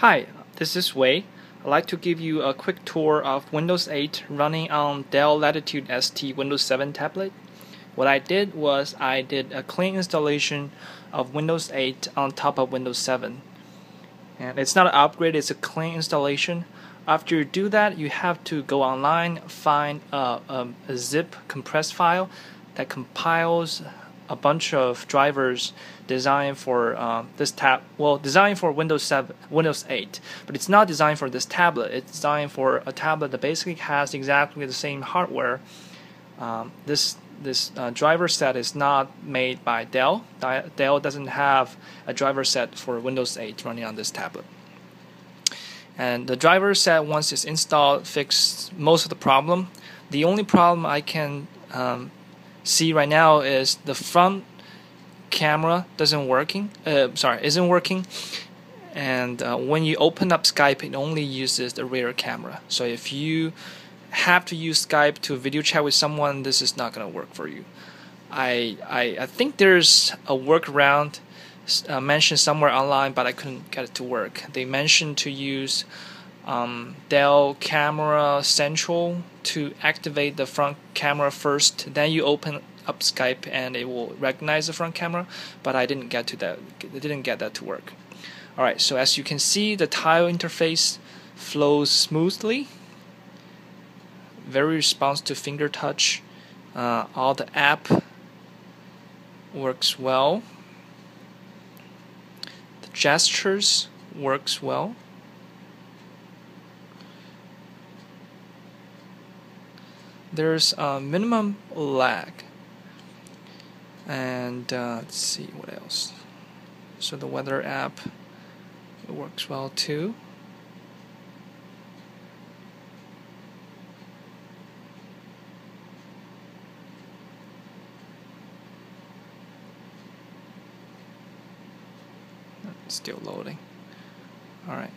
Hi, this is Wei. I'd like to give you a quick tour of Windows 8 running on Dell Latitude ST Windows 7 tablet. What I did was I did a clean installation of Windows 8 on top of Windows 7. And it's not an upgrade, it's a clean installation. After you do that, you have to go online, find a zip compressed file that compiles a bunch of drivers designed for designed for Windows 8, but it's not designed for this tablet. It's designed for a tablet that basically has exactly the same hardware. This driver set is not made by Dell. Dell doesn't have a driver set for Windows 8 running on this tablet. And the driver set, once it's installed, fixes most of the problem. The only problem I can see right now is the front camera isn't working, and when you open up Skype, it only uses the rear camera. So if you have to use Skype to video chat with someone, this is not going to work for you. I think there's a workaround mentioned somewhere online, but I couldn't get it to work. They mentioned to use Dell Camera Central to activate the front camera first, then you open up Skype and it will recognize the front camera, but I didn't get that to work. Alright, so as you can see, the tile interface flows smoothly, very responsive to finger touch. All the app works well. The gestures works well. There's a minimum lag, and let's see what else. So the weather app, it works well too. It's still loading. Alright.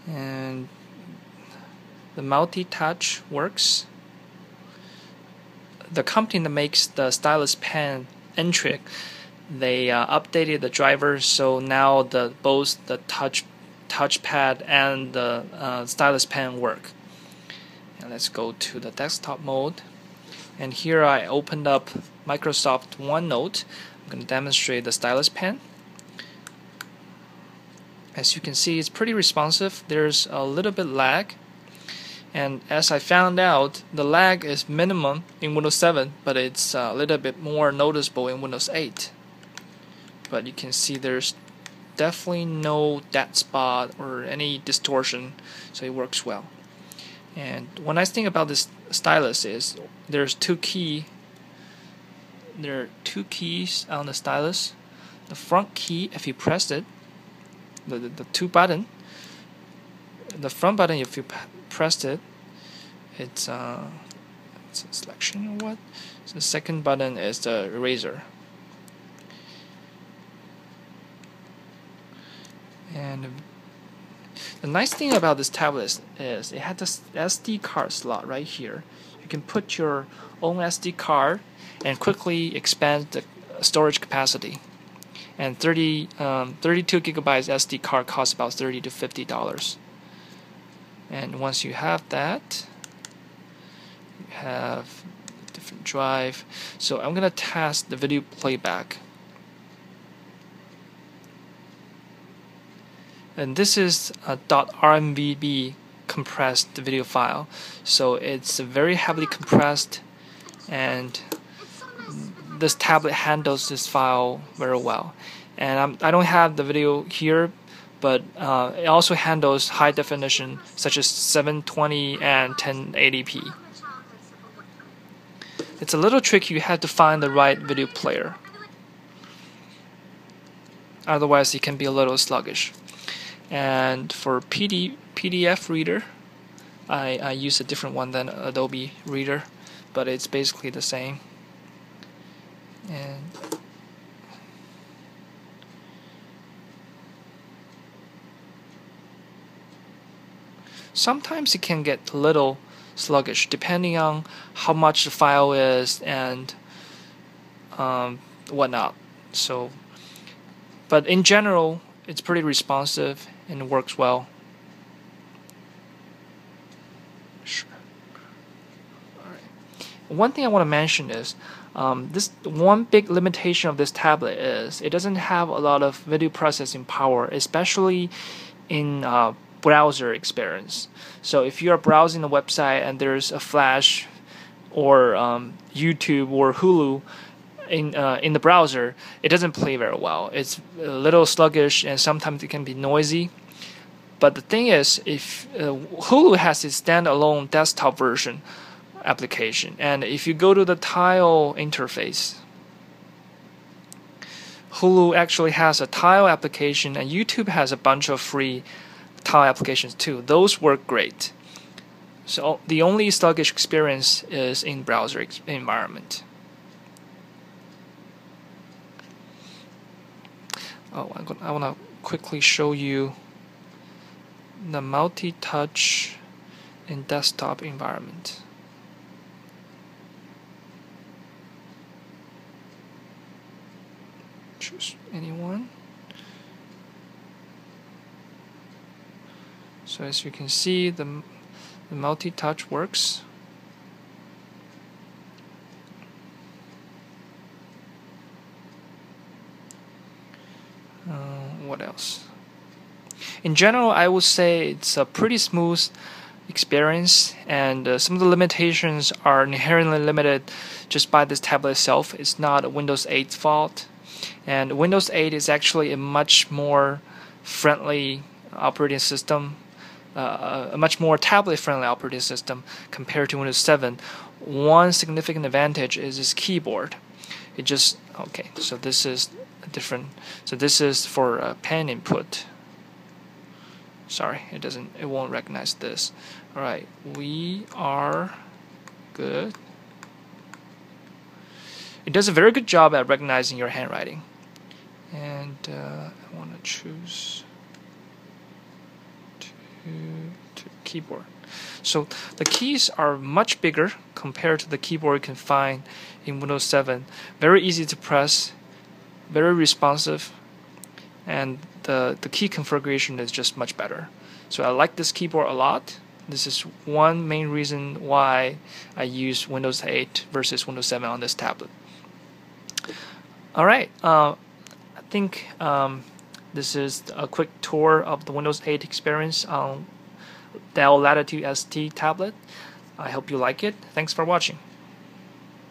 And the multi-touch works. The company that makes the stylus pen Intric, they updated the driver, so now both the touchpad and the stylus pen work. And let's go to the desktop mode. And here I opened up Microsoft OneNote. I'm going to demonstrate the stylus pen. As you can see, it's pretty responsive. There's a little bit lag, and as I found out, the lag is minimum in Windows 7, but it's a little bit more noticeable in Windows 8. But you can see there's definitely no dead spot or any distortion, so it works well. And one nice thing about this stylus is there are two keys on the stylus. The front key, if you press it, the two button, the front button, if you pressed it, it's a selection or what? So the second button is the eraser. And the nice thing about this tablet is it had this SD card slot right here. You can put your own SD card and quickly expand the storage capacity. And 32 gigabytes SD card costs about $30 to $50. And once you have that, you have a different drive. So I'm gonna test the video playback. And this is a .rmvb compressed video file. So it's very heavily compressed, and this tablet handles this file very well. And I don't have the video here, but it also handles high definition, such as 720 and 1080p. It's a little tricky. You have to find the right video player. Otherwise, it can be a little sluggish. And for PDF reader, I use a different one than Adobe Reader, but it's basically the same. And sometimes it can get a little sluggish depending on how much the file is and whatnot. So But in general, it's pretty responsive and works well. Sure. All right. One thing I want to mention is this one big limitation of this tablet is it doesn't have a lot of video processing power, especially in browser experience. So if you are browsing a website and there's a Flash or YouTube or Hulu in the browser, it doesn't play very well. It's a little sluggish and sometimes it can be noisy. But the thing is, if Hulu has its standalone desktop version application, and if you go to the tile interface, Hulu actually has a tile application, and YouTube has a bunch of free tile applications too. Those work great. So the only sluggish experience is in browser environment. Oh, I want to quickly show you the multi-touch in desktop environment. Choose anyone. So as you can see, the multi-touch works. What else? In general, I would say it's a pretty smooth experience, and some of the limitations are inherently limited just by this tablet itself. It's not Windows 8's fault, and Windows 8 is actually a much more friendly operating system, a much more tablet-friendly operating system compared to Windows 7. One significant advantage is its keyboard. It just okay. So this is different. So this is for pen input. Sorry, it won't recognize this. All right, we are good. It does a very good job at recognizing your handwriting. And I want to choose to keyboard. So the keys are much bigger compared to the keyboard you can find in Windows 7. Very easy to press, very responsive, and the key configuration is just much better. So I like this keyboard a lot. This is one main reason why I use Windows 8 versus Windows 7 on this tablet. Alright, I think this is a quick tour of the Windows 8 experience on Dell Latitude ST tablet. I hope you like it. Thanks for watching.